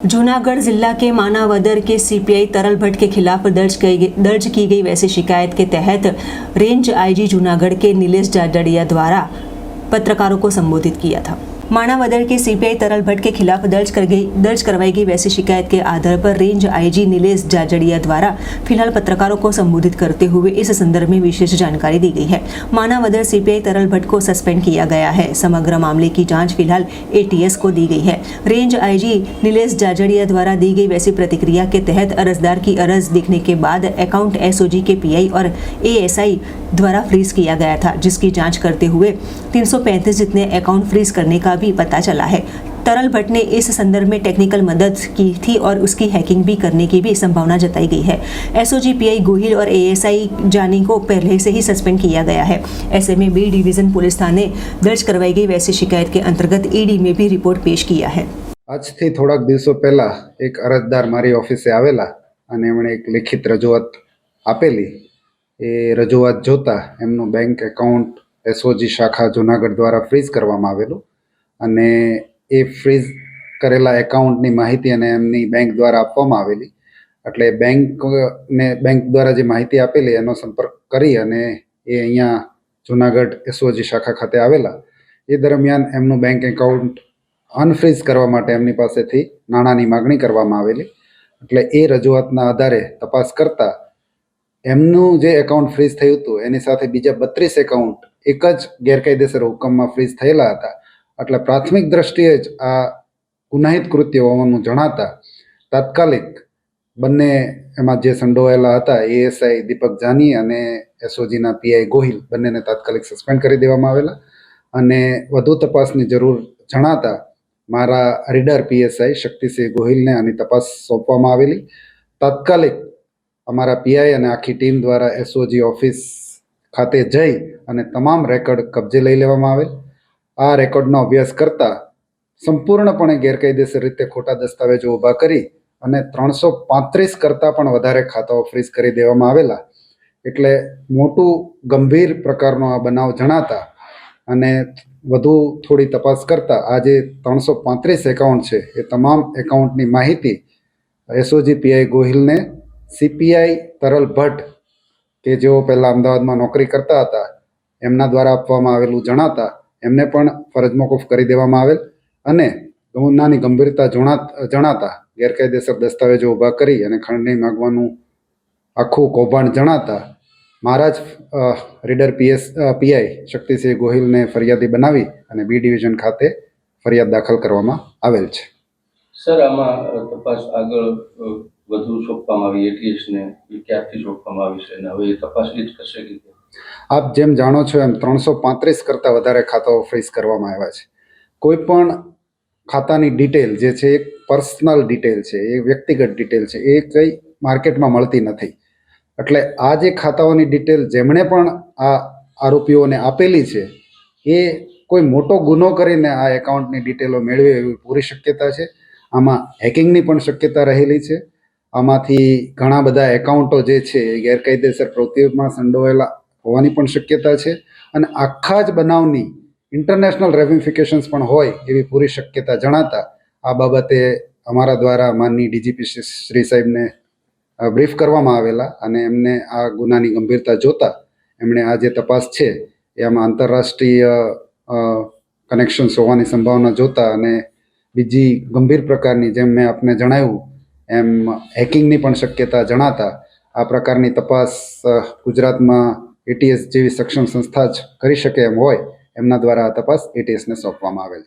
जूनागढ़ जिला के मानावदर के सीपीआई तरल भट्ट के खिलाफ दर्ज की गई वैसी शिकायत के तहत रेंज आईजी जूनागढ़ के नीलेश जाजड़िया द्वारा पत्रकारों को संबोधित किया था। मानावदर के सीपीआई तरल भट्ट के खिलाफ दर्ज करवाई गई वैसी शिकायत के आधार पर रेंज आईजी नीलेश जाजड़िया द्वारा फिलहाल पत्रकारों को संबोधित करते हुए इस संदर्भ में विशेष जानकारी दी गई है। मानावदर सीपीआई तरल भट्ट को सस्पेंड किया गया है। समग्र मामले की जांच फिलहाल एटीएस को दी गई है। रेंज आईजी नीलेश जाजड़िया द्वारा दी गई वैसी प्रतिक्रिया के तहत अर्जदार की अर्ज दिखने के बाद अकाउंट एसओजी के पीआई और एएसआई द्वारा फ्रीज किया गया था, जिसकी जांच करते हुए 335 जितने अकाउंट फ्रीज करने का भी पता चला है। तरल भट्ट ने इस संदर्भ में टेक्निकल मदद की थी और उसकी हैकिंग भी करने की भी संभावना जताई गई है। एसओजी पीआई गोहिल और एएसआई जानी को पहले से ही सस्पेंड किया गया है। ऐसे में बी डिवीजन पुलिस थाने दर्ज करवाई गई वैसी शिकायत के अंतर्गत ईडी में भी रिपोर्ट पेश किया है। आज थी થોડાક દિવસો પહેલા એક અરજદાર મારી ઓફિસે આવેલા અને એમણે એક લિખિત રજૂઆત આપેલી। એ રજૂઆત જોતા એમનું બેંક એકાઉન્ટ એસઓજી શાખા જૂનાગઢ દ્વારા ફ્રીઝ કરવામાં આવેલું અને એ ફ્રીઝ કરેલા એકાઉન્ટની માહિતી અને એમની બેંક દ્વારા આપવામાં આવેલી। એટલે બેંક દ્વારા જે માહિતી આપેલી એનો સંપર્ક કરી અને એ અહીંયા જૂનાગઢ એસઓજી શાખા ખાતે આવેલા। એ દરમિયાન એમનું બેંક એકાઉન્ટ અનફ્રીઝ કરવા માટે એમની પાસેથી નાણાંની માગણી કરવામાં આવેલી। એટલે એ રજૂઆતના આધારે તપાસ કરતા એમનું જે એકાઉન્ટ ફ્રીઝ થયું હતું એની સાથે બીજા 32 એકાઉન્ટ એક જ ગેરકાયદેસર હુકમમાં ફ્રીઝ થયેલા હતા। એટલે પ્રાથમિક દ્રષ્ટિએ જ આ ગુનાહિત કૃત્ય હોવાનું જણાતા તાત્કાલિક બંને એમાં જે સંડોવાયેલા હતા એએસઆઈ દીપક જાની અને એસઓજીના પીઆઈ ગોહિલ બંનેને તાત્કાલિક સસ્પેન્ડ કરી દેવામાં આવેલા અને વધુ તપાસની જરૂર જણાતા મારા રીડર પીએસઆઈ શક્તિસિંહ ગોહિલને આની તપાસ સોંપવામાં આવેલી। તાત્કાલિક અમારા પીઆઈ અને આખી ટીમ દ્વારા એસઓજી ઓફિસ ખાતે જઈ અને તમામ રેકોર્ડ કબજે લઈ લેવામાં આવેલ। આ રેકોર્ડનો અભ્યાસ કરતા સંપૂર્ણપણે ગેરકાયદેસર રીતે ખોટા દસ્તાવેજો ઊભા કરી અને 335 કરતાં પણ વધારે ખાતાઓ ફ્રીઝ કરી દેવામાં આવેલા। એટલે મોટું ગંભીર પ્રકારનો આ બનાવ જણાતા અને વધુ થોડી તપાસ કરતા આ જે 335 એકાઉન્ટ છે એ તમામ એકાઉન્ટની માહિતી એસઓજી પીઆઈ ગોહિલને સીપીઆઈ तरल भट्ट કે જેઓ પહેલાં અમદાવાદમાં નોકરી કરતા હતા એમના દ્વારા આપવામાં આવેલું જણાતા એમને પણ ફરજ મોકૂફ કરી દેવામાં આવેલ અને ગુનાની ગંભીરતા જણાતા ગેરકાયદેસર દસ્તાવેજો ઊભા કરી અને ખંડણી માગવાનું આખું કૌભાંડ જણાતા મારા જ રીડર પીઆઈ શક્તિસિંહ ગોહિલને ફરિયાદી બનાવી અને બી ડિવિઝન ખાતે ફરિયાદ દાખલ કરવામાં આવેલ છે। સર, આમાં તપાસ આગળ વધુ સોંપવામાં આવી એટીએસને ક્યારથી સોંપવામાં આવી છે અને હવે એ તપાસ એ જ કરશે કે આપ જેમ જાણો છો એમ 335 કરતાં વધારે ખાતાઓ ફ્રીઝ કરવામાં આવ્યા છે। કોઈ પણ ખાતાની ડિટેલ જે છે એક પર્સનલ ડિટેલ છે, એ વ્યક્તિગત ડિટેલ છે, એ કંઈ માર્કેટમાં મળતી નથી। એટલે આ જે ખાતાઓની ડિટેલ જેમણે પણ આ આરોપીઓને આપેલી છે એ કોઈ મોટો ગુનો કરીને આ એકાઉન્ટની ડિટેલો મેળવે એવી પૂરી શક્યતા છે। આમાં હેકિંગની પણ શક્યતા રહેલી છે। આમાંથી ઘણા બધા એકાઉન્ટો જે છે એ ગેરકાયદેસર પ્રવૃત્તિઓમાં સંડોવાયેલા હોવાની પણ શક્યતા છે અને આખા જ બનાવની ઇન્ટરનેશનલ રેમિફિકેશન્સ પણ હોય એવી પૂરી શક્યતા જણાતા આ બાબતે અમારા દ્વારા માનનીય ડીજીપી શ્રી સાહેબને બ્રીફ કરવામાં આવેલા અને એમને આ ગુનાની ગંભીરતા જોતા એમણે આ જે તપાસ છે એ આમાં આંતરરાષ્ટ્રીય કનેક્શન્સ હોવાની સંભાવના જોતા અને બીજી ગંભીર પ્રકારની જેમ મેં આપને જણાવ્યું એમ હેકિંગની પણ શક્યતા જણાતા આ પ્રકારની તપાસ ગુજરાતમાં એટીએસ જેવી સક્ષમ સંસ્થા જ કરી શકે એમ હોય એમના દ્વારા આ તપાસ એટીએસને સોંપવામાં આવેલ છે।